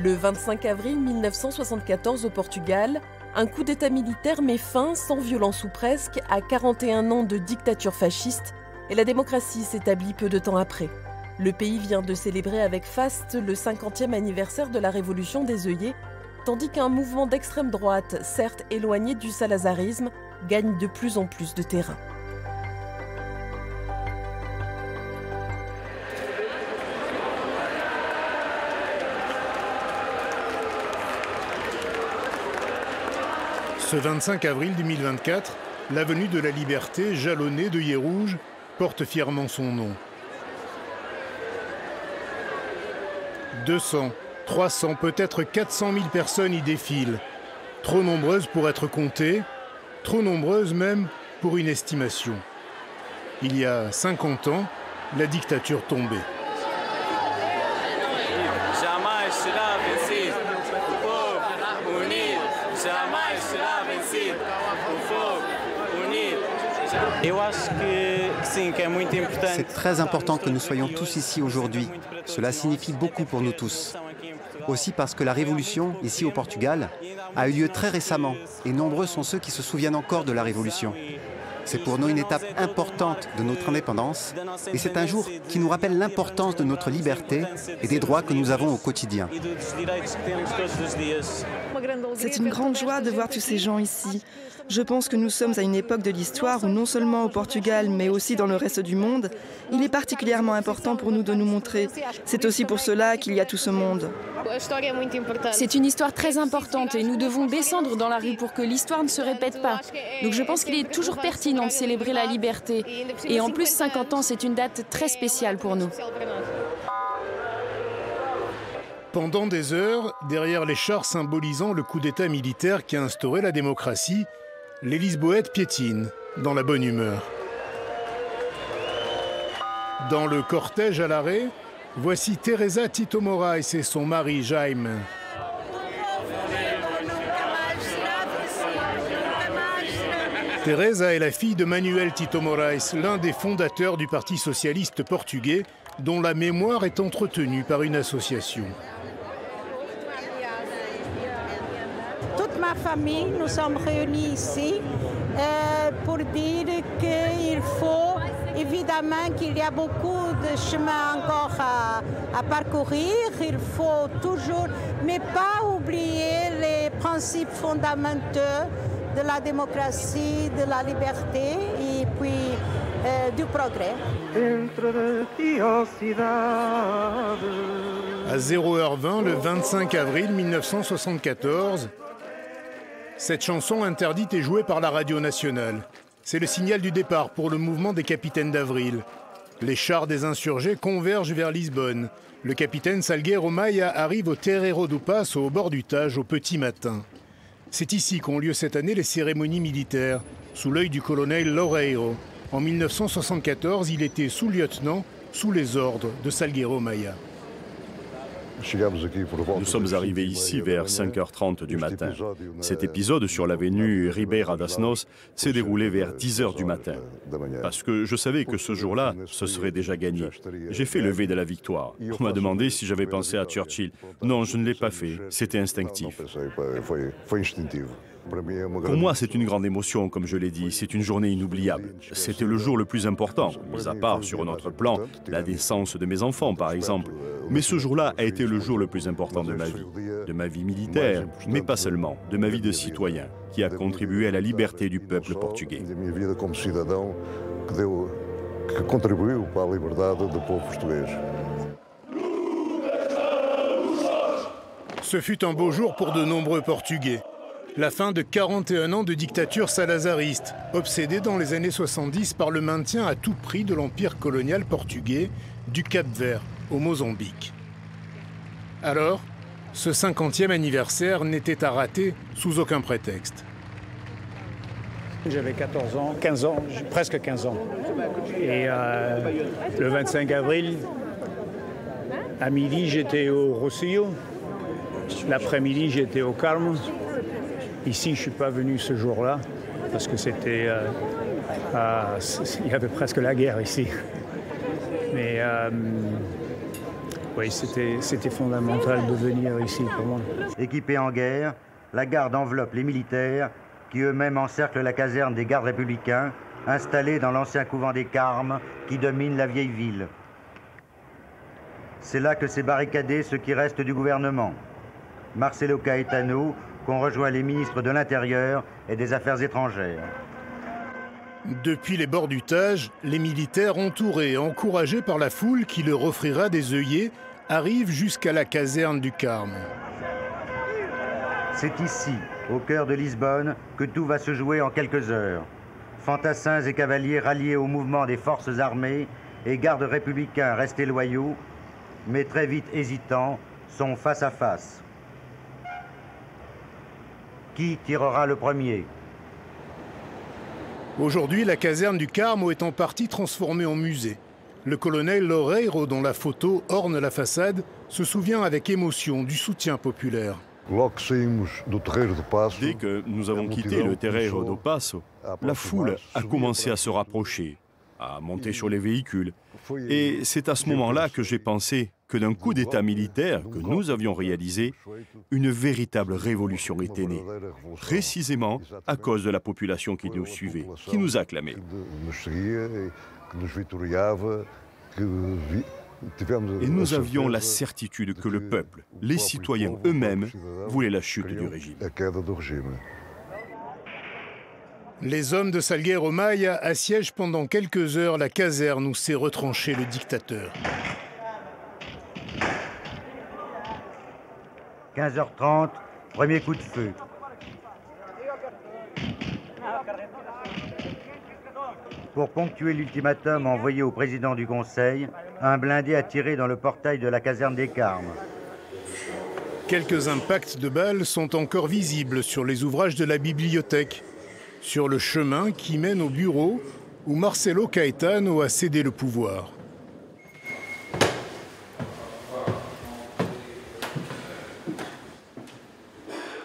Le 25 avril 1974 au Portugal, un coup d'État militaire met fin, sans violence ou presque, à 41 ans de dictature fasciste et la démocratie s'établit peu de temps après. Le pays vient de célébrer avec faste le 50e anniversaire de la révolution des œillets, tandis qu'un mouvement d'extrême droite, certes éloigné du salazarisme, gagne de plus en plus de terrain. Ce 25 avril 2024, l'avenue de la Liberté, jalonnée d'œillets rouges, porte fièrement son nom. 200, 300, peut-être 400 000 personnes y défilent. Trop nombreuses pour être comptées, trop nombreuses même pour une estimation. Il y a 50 ans, la dictature tombait. C'est très important que nous soyons tous ici aujourd'hui. Cela signifie beaucoup pour nous tous. Aussi parce que la révolution, ici au Portugal, a eu lieu très récemment et nombreux sont ceux qui se souviennent encore de la révolution. C'est pour nous une étape importante de notre indépendance et c'est un jour qui nous rappelle l'importance de notre liberté et des droits que nous avons au quotidien. C'est une grande joie de voir tous ces gens ici. Je pense que nous sommes à une époque de l'histoire où non seulement au Portugal, mais aussi dans le reste du monde, il est particulièrement important pour nous de nous montrer. C'est aussi pour cela qu'il y a tout ce monde. C'est une histoire très importante et nous devons descendre dans la rue pour que l'histoire ne se répète pas. Donc je pense qu'il est toujours pertinent de célébrer la liberté. Et en plus, 50 ans, c'est une date très spéciale pour nous. Pendant des heures, derrière les chars symbolisant le coup d'État militaire qui a instauré la démocratie, les Lisboètes piétinent dans la bonne humeur. Dans le cortège à l'arrêt, voici Teresa Tito Moraes et son mari Jaime. Teresa est la fille de Manuel Tito Moraes, l'un des fondateurs du Parti socialiste portugais, dont la mémoire est entretenue par une association. Toute ma famille, nous sommes réunis ici pour dire qu'il faut, évidemment qu'il y a beaucoup de chemin encore à parcourir, il faut toujours, mais pas oublier les principes fondamentaux de la démocratie, de la liberté et puis du progrès. À 0h20, le 25 avril 1974, cette chanson interdite est jouée par la radio nationale. C'est le signal du départ pour le mouvement des capitaines d'avril. Les chars des insurgés convergent vers Lisbonne. Le capitaine Salgueiro Maia arrive au Terreiro do Paço, au bord du Tage, au petit matin. C'est ici qu'ont lieu cette année les cérémonies militaires, sous l'œil du colonel Loureiro. En 1974, il était sous-lieutenant, sous les ordres de Salgueiro Maia. Nous sommes arrivés ici vers 5h30 du matin. Cet épisode sur l'avenue Ribeira das Nos s'est déroulé vers 10h du matin. Parce que je savais que ce jour-là, ce serait déjà gagné. J'ai fait le V de la victoire. On m'a demandé si j'avais pensé à Churchill. Non, je ne l'ai pas fait. C'était instinctif. Pour moi, c'est une grande émotion, comme je l'ai dit. C'est une journée inoubliable. C'était le jour le plus important, mis à part sur notre plan, la naissance de mes enfants, par exemple. Mais ce jour-là a été le jour le plus important de ma vie militaire, mais pas seulement, de ma vie de citoyen, qui a contribué à la liberté du peuple portugais. Ce fut un beau jour pour de nombreux Portugais. La fin de 41 ans de dictature salazariste, obsédée dans les années 70 par le maintien à tout prix de l'empire colonial portugais du Cap-Vert au Mozambique. Alors, ce 50e anniversaire n'était à rater sous aucun prétexte. J'avais 14 ans, 15 ans, presque 15 ans. Et le 25 avril, à midi, j'étais au Rossio. L'après-midi, j'étais au Carmo. Ici, je ne suis pas venu ce jour-là, parce que c'était... il y avait presque la guerre ici. Mais Oui, c'était fondamental de venir ici pour moi. Équipée en guerre, la garde enveloppe les militaires qui eux-mêmes encerclent la caserne des gardes républicains installés dans l'ancien couvent des Carmes qui domine la vieille ville. C'est là que s'est barricadé ce qui reste du gouvernement. Marcelo Caetano, qu'ont rejoint les ministres de l'Intérieur et des Affaires étrangères. Depuis les bords du Tage, les militaires entourés et encouragés par la foule qui leur offrira des œillets arrivent jusqu'à la caserne du Carme. C'est ici, au cœur de Lisbonne, que tout va se jouer en quelques heures. Fantassins et cavaliers ralliés au mouvement des forces armées et gardes républicains restés loyaux, mais très vite hésitants, sont face à face. Qui tirera le premier ? Aujourd'hui, la caserne du Carme est en partie transformée en musée. Le colonel Loureiro, dont la photo orne la façade, se souvient avec émotion du soutien populaire. Dès que nous avons quitté le Terreiro do Passo, la foule a commencé à se rapprocher, à monter sur les véhicules. Et c'est à ce moment-là que j'ai pensé que d'un coup d'État militaire que nous avions réalisé, une véritable révolution était née, précisément à cause de la population qui nous suivait, qui nous acclamait. Et nous avions la certitude que le peuple, les citoyens eux-mêmes, voulaient la chute du régime. Les hommes de Salgueiro Maia assiègent pendant quelques heures la caserne où s'est retranché le dictateur. 15h30, premier coup de feu. Pour ponctuer l'ultimatum envoyé au président du Conseil, un blindé a tiré dans le portail de la caserne des Carmes. Quelques impacts de balles sont encore visibles sur les ouvrages de la bibliothèque, sur le chemin qui mène au bureau où Marcelo Caetano a cédé le pouvoir.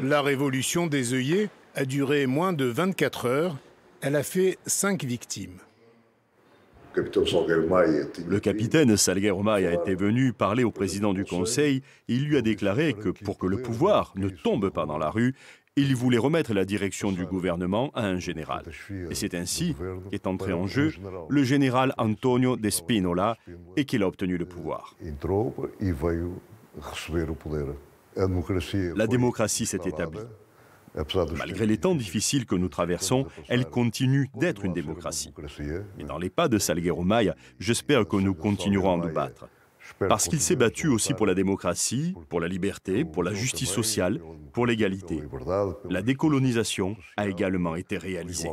La révolution des œillets a duré moins de 24 heures. Elle a fait 5 victimes. Le capitaine Salgueiro Maia était venu parler au président du Conseil. Il lui a déclaré que pour que le pouvoir ne tombe pas dans la rue, il voulait remettre la direction du gouvernement à un général. Et c'est ainsi qu'est entré en jeu le général Antonio de Spinola et qu'il a obtenu le pouvoir. La démocratie s'est établie. Malgré les temps difficiles que nous traversons, elle continue d'être une démocratie. Et dans les pas de Salgueiro Maia, j'espère que nous continuerons à nous battre. Parce qu'il s'est battu aussi pour la démocratie, pour la liberté, pour la justice sociale, pour l'égalité. La décolonisation a également été réalisée.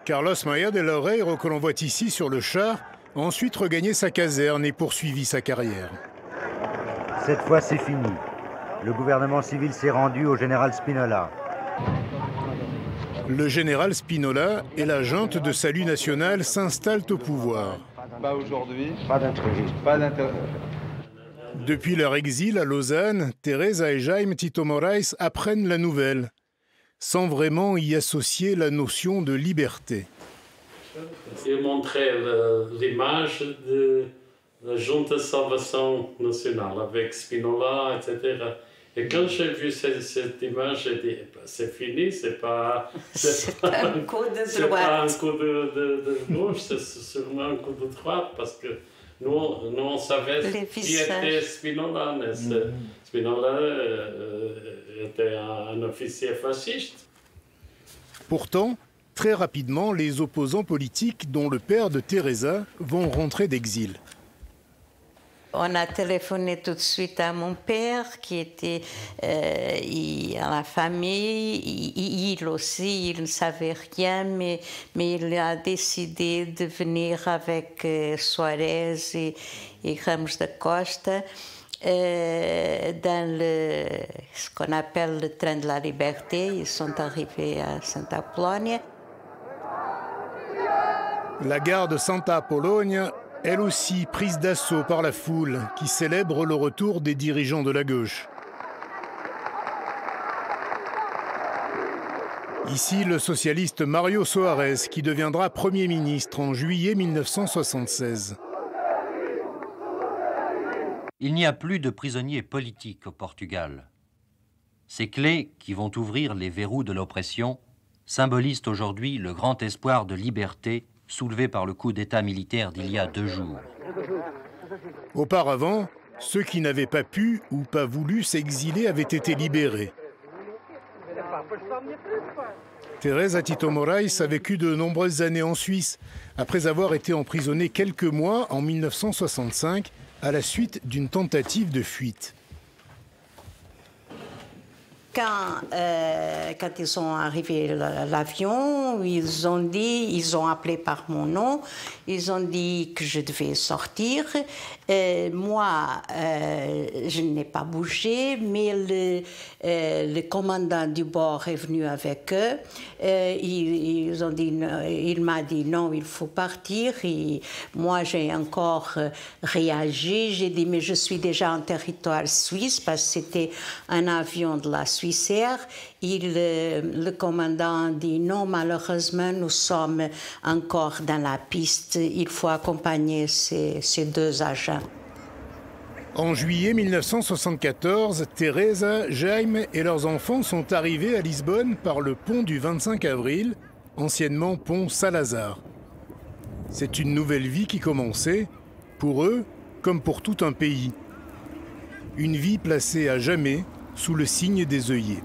Carlos Maia de Loureiro, que l'on voit ici sur le char, a ensuite regagné sa caserne et poursuivi sa carrière. Cette fois, c'est fini. Le gouvernement civil s'est rendu au général Spinola. Le général Spinola et la junte de salut national s'installent au pouvoir. Aujourd'hui, pas d'intérêt. Depuis leur exil à Lausanne, Teresa et Jaime Tito Moraes apprennent la nouvelle, sans vraiment y associer la notion de liberté. Il montrait l'image de la Junta de Salvation Nationale avec Spinola, etc. Et quand j'ai vu cette image, j'ai dit, c'est fini, c'est pas un coup de droite. Pas un coup de gauche, c'est sûrement un coup de droite, parce que nous on savait qui était Spinola. Spinola était un officier fasciste. Pourtant, très rapidement, les opposants politiques, dont le père de Teresa, vont rentrer d'exil. On a téléphoné tout de suite à mon père, qui était à la famille. Il aussi, il ne savait rien, mais il a décidé de venir avec Soares et Ramos da Costa dans ce qu'on appelle le train de la liberté. Ils sont arrivés à Santa Apollonia. La gare de Santa Apollonia, elle aussi prise d'assaut par la foule qui célèbre le retour des dirigeants de la gauche. Ici, le socialiste Mário Soares, qui deviendra Premier ministre en juillet 1976. Il n'y a plus de prisonniers politiques au Portugal. Ces clés, qui vont ouvrir les verrous de l'oppression, symbolisent aujourd'hui le grand espoir de liberté soulevé par le coup d'État militaire d'il y a 2 jours. Auparavant, ceux qui n'avaient pas pu ou pas voulu s'exiler avaient été libérés. Teresa Tito Moraes a vécu de nombreuses années en Suisse, après avoir été emprisonnée quelques mois en 1965 à la suite d'une tentative de fuite. Quand ils sont arrivés l'avion, ils ont appelé par mon nom, ils ont dit que je devais sortir. Moi, je n'ai pas bougé, mais le commandant du bord est venu avec eux. Il m'a dit non, il faut partir. Et moi, j'ai encore réagi. J'ai dit mais je suis déjà en territoire suisse parce que c'était un avion de la Suisse. Le commandant dit non, malheureusement, nous sommes encore dans la piste. Il faut accompagner ces 2 agents. En juillet 1974, Teresa, Jaime et leurs enfants sont arrivés à Lisbonne par le pont du 25 avril, anciennement pont Salazar. C'est une nouvelle vie qui commençait, pour eux comme pour tout un pays. Une vie placée à jamais sous le signe des œillets.